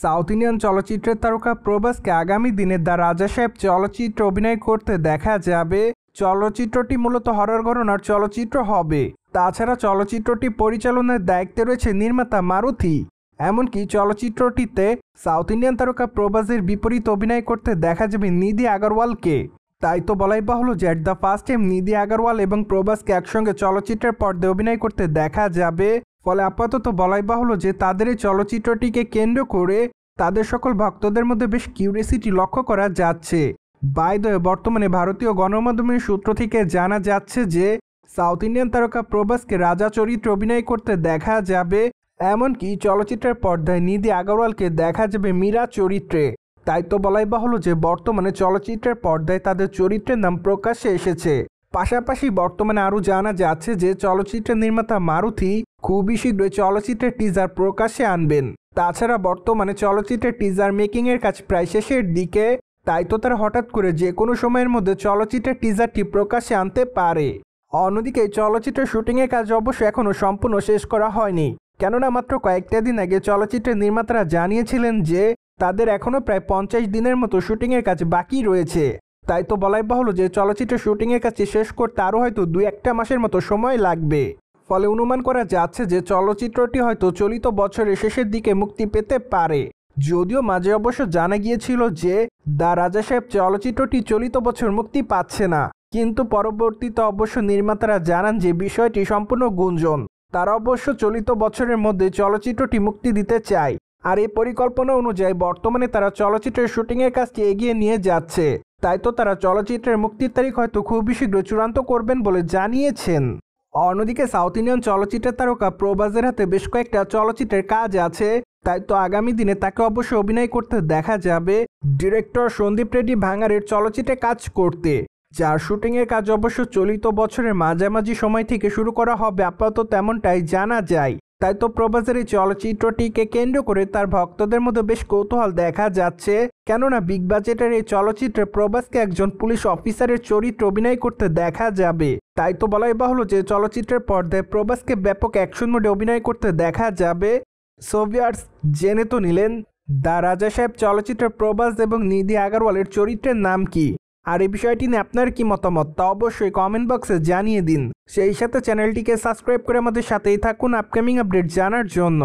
South Indian চলচ্চিত্রের তারকা প্রভাসকে আগামী দিনে দ্য রাজা সাহেব চলচ্চিত্রে অভিনয় করতে দেখা যাবে। চলচ্চিত্রটি মূলত হরর ঘরানার চলচ্চিত্র হবে। তাছাড়া চলচ্চিত্রটি পরিচালনার দায়িত্বে রয়েছে নির্মাতা মারুথি। এমনকি চলচ্চিত্রটিতে সাউথ ইন্ডিয়ান তারকা প্রভাসের বিপরীত অভিনয় করতে দেখা যাবে নিধি আগরওয়ালকে। তাই তো বলাই বাহুল্য যে অ্যাট দ্য ফার্স্ট টাইম নিধি আগরওয়াল এবং প্রভাসকে একসঙ্গে চলচ্চিত্রের পর্দায় অভিনয় করতে দেখা যাবে। ফলে আপাতত বলাই বাহুল্য যে তাদের এই চলচ্চিত্রটিকে কেন্দ্র করে তাদের সকল ভক্তদের মধ্যে বেশ কিউরিয়াসিটি লক্ষ্য করা যাচ্ছে। বাই দ্য ওয়ে, বর্তমানে ভারতীয় গণমাধ্যমের সূত্র থেকে জানা যাচ্ছে যে সাউথ ইন্ডিয়ান তারকা প্রভাসকে রাজা চরিত্রে অভিনয় করতে দেখা যাবে। এমনকি চলচ্চিত্রের পর্দায় নিধি আগরওয়ালকে দেখা যাবে মীরা চরিত্রে। তাই তো বলাই বাহুল্য যে বর্তমানে চলচ্চিত্রের পর্দায় তাদের চরিত্রের নাম প্রকাশ্যে এসেছে। পাশাপাশি বর্তমানে আরও জানা যাচ্ছে যে চলচ্চিত্রের নির্মাতা মারুথি খুবই শীঘ্রই চলচ্চিত্রের টিজার প্রকাশ্যে আনবেন। তাছাড়া বর্তমানে চলচ্চিত্রের টিজার মেকিংয়ের কাজ প্রায় শেষের দিকে। তাই তো তারা হঠাৎ করে যে কোনো সময়ের মধ্যে চলচ্চিত্রের টিজারটি প্রকাশ্যে আনতে পারে। অন্যদিকে চলচ্চিত্রের শুটিংয়ের কাজ অবশ্য এখনও সম্পূর্ণ শেষ করা হয়নি, কেননা মাত্র কয়েকটা দিন আগে চলচ্চিত্রের নির্মাতারা জানিয়েছিলেন যে তাদের এখনও প্রায় 50 দিনের মতো শুটিংয়ের কাজ বাকি রয়েছে। তাই তো বলাই বাহুল্য যে চলচ্চিত্রের শুটিংয়ের কাজটি শেষ করতে আরও হয়তো 2-1 মাসের মতো সময় লাগবে। ফলে অনুমান করা যাচ্ছে যে চলচ্চিত্রটি হয়তো চলিত বছরের শেষের দিকে মুক্তি পেতে পারে। যদিও মাঝে অবশ্য জানা গিয়েছিল যে দ্য রাজা সাহেব চলচ্চিত্রটি চলিত বছর মুক্তি পাচ্ছে না, কিন্তু পরবর্তীতে অবশ্য নির্মাতারা জানান যে বিষয়টি সম্পূর্ণ গুঞ্জন। তারা অবশ্য চলিত বছরের মধ্যে চলচ্চিত্রটি মুক্তি দিতে চায়। আর এই পরিকল্পনা অনুযায়ী বর্তমানে তারা চলচ্চিত্রের শুটিংয়ের কাজটি এগিয়ে নিয়ে যাচ্ছে। তাই তো তারা চলচ্চিত্রের মুক্তির তারিখ হয়তো খুবই শীঘ্র চূড়ান্ত করবেন বলে জানিয়েছেন। অন্যদিকে সাউথ ইন্ডিয়ান চলচ্চিত্রের তারকা প্রভাসের হাতে বেশ কয়েকটা চলচ্চিত্রের কাজ আছে। তাই তো আগামী দিনে তাকে অবশ্যই অভিনয় করতে দেখা যাবে ডিরেক্টর সন্দীপ রেড্ডি ভাঙারের চলচ্চিত্রে কাজ করতে, যার শুটিংয়ের কাজ অবশ্য চলিত বছরের মাঝামাঝি সময় থেকে শুরু করা হবে আপাতত তেমনটাই জানা যায়। তাই তো প্রভাসের এই চলচ্চিত্রটিকে কেন্দ্র করে তার ভক্তদের মধ্যে বেশ কৌতূহল দেখা যাচ্ছে, কেননা বিগ বাজেটের এই চলচ্চিত্রে প্রভাসকে একজন পুলিশ অফিসারের চরিত্রে অভিনয় করতে দেখা যাবে। তাই তো বলাই বাহুল্য যে চলচ্চিত্রের পর্দায় প্রভাসকে ব্যাপক অ্যাকশন মোডে অভিনয় করতে দেখা যাবে। সো ভিউয়ার্স, জেনে তো নিলেন দ্য রাজা সাহেব চলচ্চিত্রের প্রভাস এবং নিধি আগরওয়ালের চরিত্রের নাম কি। আর এই বিষয়টি নিয়ে আপনার কি মতামত তা অবশ্যই কমেন্ট বক্সে জানিয়ে দিন। সেই সাথে চ্যানেলটিকে সাবস্ক্রাইব করে আমাদের সাথেই থাকুন আপকামিং আপডেট জানার জন্য।